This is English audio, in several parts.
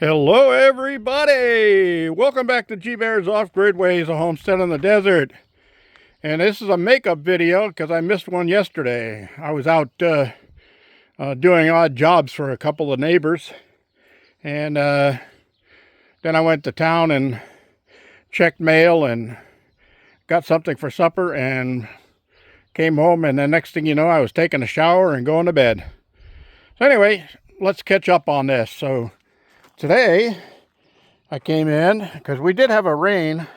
Hello everybody! Welcome back to G-Bear's Off-Grid Ways, a homestead in the desert. And this is a makeup video because I missed one yesterday. I was out doing odd jobs for a couple of neighbors. And then I went to town and checked mail and got something for supper and came home, and the next thing you know, I was taking a shower and going to bed. So anyway, let's catch up on this. So today, I came in because we did have a rain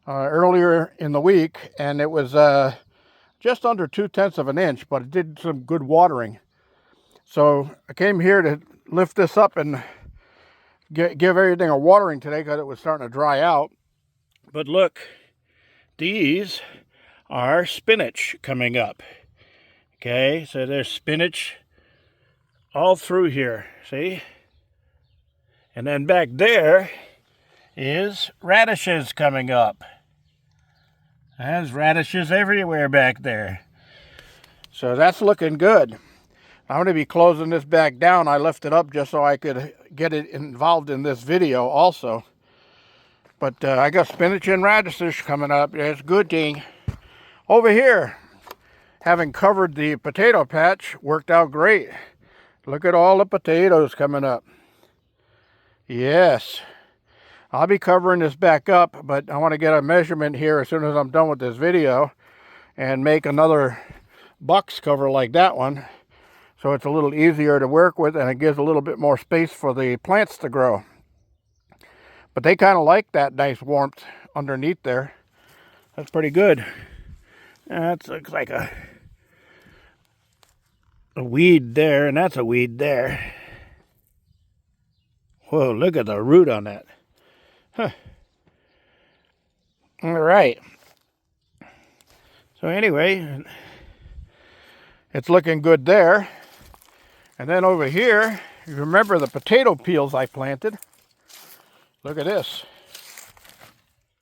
earlier in the week, and it was just under 2/10 of an inch, but it did some good watering. So I came here to lift this up and give everything a watering today because it was starting to dry out. But look, these are spinach coming up. Okay, so there's spinach all through here, see? And then back there is radishes coming up. There's radishes everywhere back there. So that's looking good. I'm going to be closing this back down. I left it up just so I could get it involved in this video also. But I got spinach and radishes coming up. That's a good thing. Over here, having covered the potato patch, worked out great. Look at all the potatoes coming up. Yes, I'll be covering this back up, but I want to get a measurement here as soon as I'm done with this video and make another box cover like that one, so it's a little easier to work with and it gives a little bit more space for the plants to grow. But they kind of like that nice warmth underneath there. That's pretty good. That looks like a weed there, and that's a weed there. Whoa, look at the root on that. Huh. All right. So anyway, it's looking good there. And then over here, you remember the potato peels I planted. Look at this.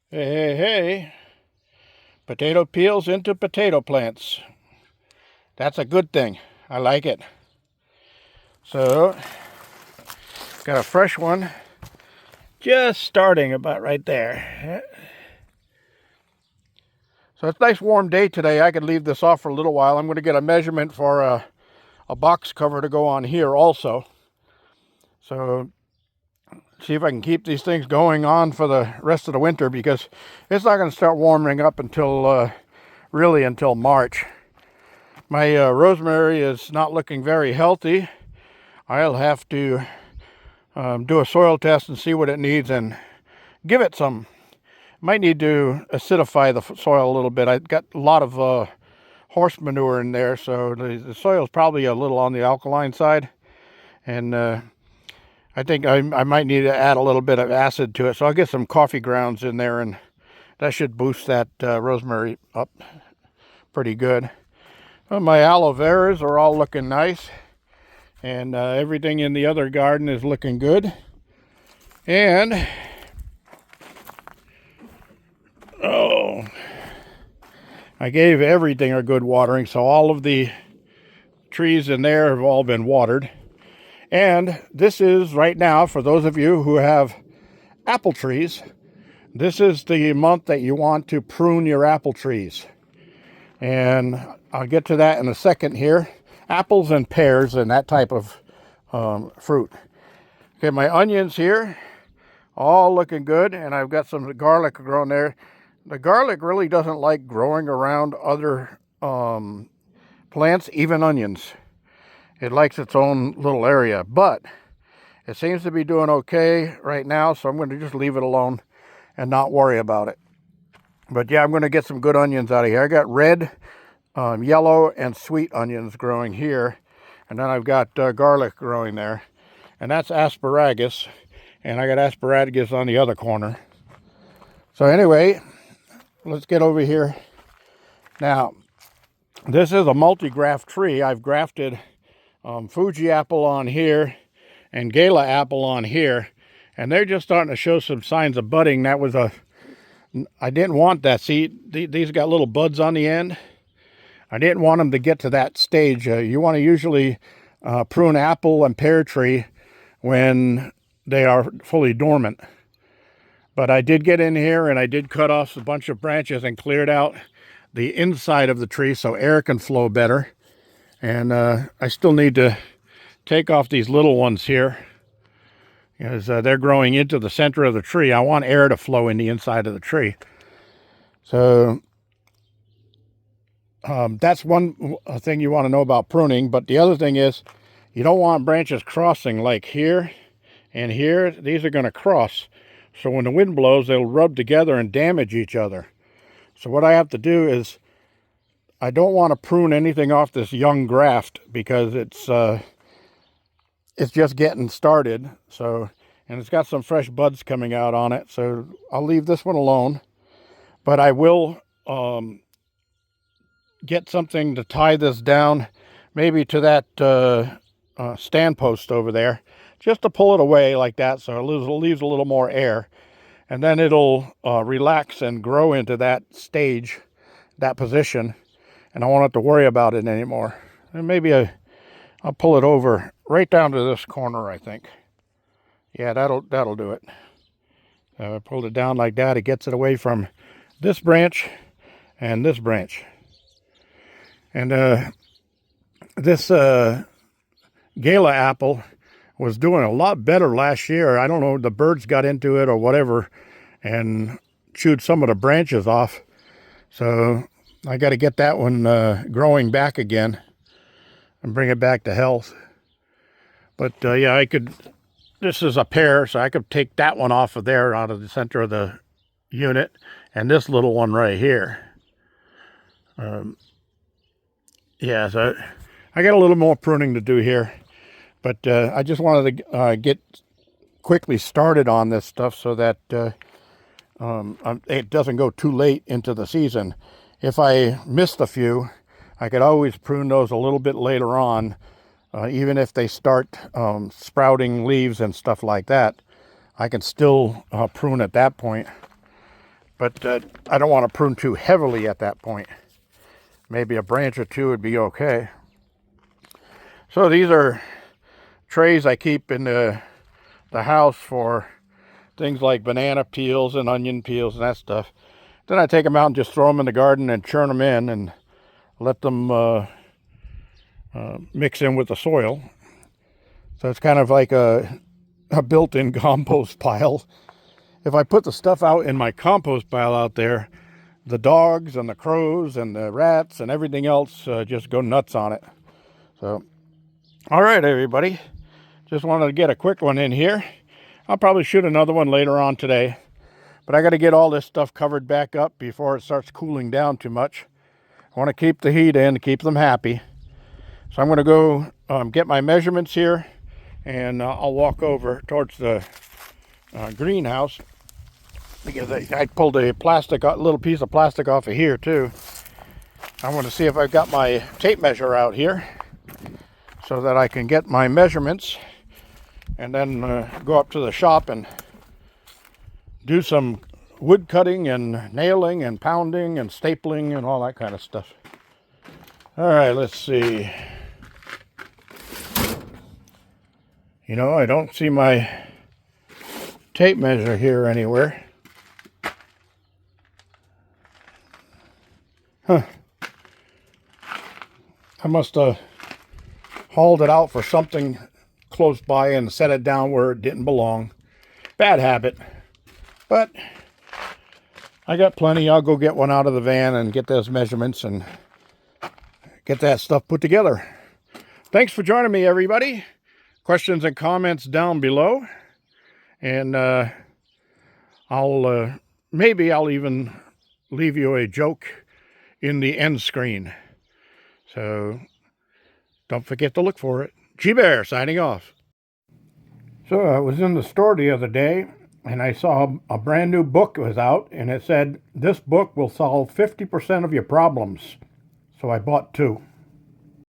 Hey, hey, hey. Potato peels into potato plants. That's a good thing. I like it. So, got a fresh one just starting about right there. So it's a nice warm day today. I could leave this off for a little while. I'm going to get a measurement for a box cover to go on here also. So see if I can keep these things going on for the rest of the winter, because it's not going to start warming up until really until March. My rosemary is not looking very healthy. I'll have to do a soil test and see what it needs and give it some. Might need to acidify the soil a little bit. I've got a lot of horse manure in there, so the soil is probably a little on the alkaline side. And I think I might need to add a little bit of acid to it. So I'll get some coffee grounds in there, and that should boost that rosemary up pretty good. Well, my aloe veras are all looking nice. And everything in the other garden is looking good. And, oh, I gave everything a good watering. So all of the trees in there have all been watered. And this is right now, for those of you who have apple trees, this is the month that you want to prune your apple trees. And I'll get to that in a second here. Apples and pears and that type of fruit. Okay, my onions here, all looking good, and I've got some garlic growing there. The garlic really doesn't like growing around other plants, even onions. It likes its own little area, but it seems to be doing okay right now, so I'm going to just leave it alone and not worry about it. But yeah, I'm going to get some good onions out of here. I got red, yellow, and sweet onions growing here. And then I've got garlic growing there. And that's asparagus. And I got asparagus on the other corner. So anyway, let's get over here. Now, this is a multi-graft tree. I've grafted Fuji apple on here and Gala apple on here. And they're just starting to show some signs of budding. That was I didn't want that. See, these got little buds on the end. I didn't want them to get to that stage. You want to usually prune apple and pear tree when they are fully dormant. But I did get in here and I did cut off a bunch of branches and cleared out the inside of the tree so air can flow better. And I still need to take off these little ones here, because they're growing into the center of the tree. I want air to flow in the inside of the tree. So that's one thing you want to know about pruning. But the other thing is, you don't want branches crossing like here and here. These are going to cross. So when the wind blows, they'll rub together and damage each other. So what I have to do is, I don't want to prune anything off this young graft, because it's just getting started. So, and it's got some fresh buds coming out on it. So I'll leave this one alone. But I will get something to tie this down, maybe to that stand post over there, just to pull it away like that, so it leaves a little more air. And then it'll relax and grow into that stage, that position, and I won't have to worry about it anymore. And maybe I'll pull it over right down to this corner, I think. Yeah, that'll do it. I pulled it down like that. It gets it away from this branch and this branch. And this Gala apple was doing a lot better last year. I don't know, the birds got into it or whatever and chewed some of the branches off. So I got to get that one growing back again and bring it back to health. But yeah, this is a pair, so I could take that one off of there, out of the center of the unit, and this little one right here. Yeah, so I got a little more pruning to do here. But I just wanted to get quickly started on this stuff so that it doesn't go too late into the season. If I missed a few, I could always prune those a little bit later on, even if they start sprouting leaves and stuff like that. I can still prune at that point. But I don't want to prune too heavily at that point. Maybe a branch or two would be okay. So these are trays I keep in the house for things like banana peels and onion peels and that stuff. Then I take them out and just throw them in the garden and churn them in and let them mix in with the soil. So it's kind of like a built-in compost pile. If I put the stuff out in my compost pile out there, the dogs and the crows and the rats and everything else just go nuts on it. So, all right, everybody. Just wanted to get a quick one in here. I'll probably shoot another one later on today. But I got to get all this stuff covered back up before it starts cooling down too much. I want to keep the heat in, keep them happy. So I'm going to go get my measurements here, and I'll walk over towards the greenhouse, because I pulled a little piece of plastic off of here too. I want to see if I've got my tape measure out here so that I can get my measurements, and then go up to the shop and do some wood cutting and nailing and pounding and stapling and all that kind of stuff. All right, let's see. You know, I don't see my tape measure here anywhere. Huh. I must have hauled it out for something close by and set it down where it didn't belong. Bad habit. But I got plenty. I'll go get one out of the van and get those measurements and get that stuff put together. Thanks for joining me, everybody. Questions and comments down below. And maybe I'll even leave you a joke in the end screen. So don't forget to look for it. G-Bear signing off. So I was in the store the other day, and I saw a brand new book was out, and it said, "This book will solve 50% of your problems." So I bought two.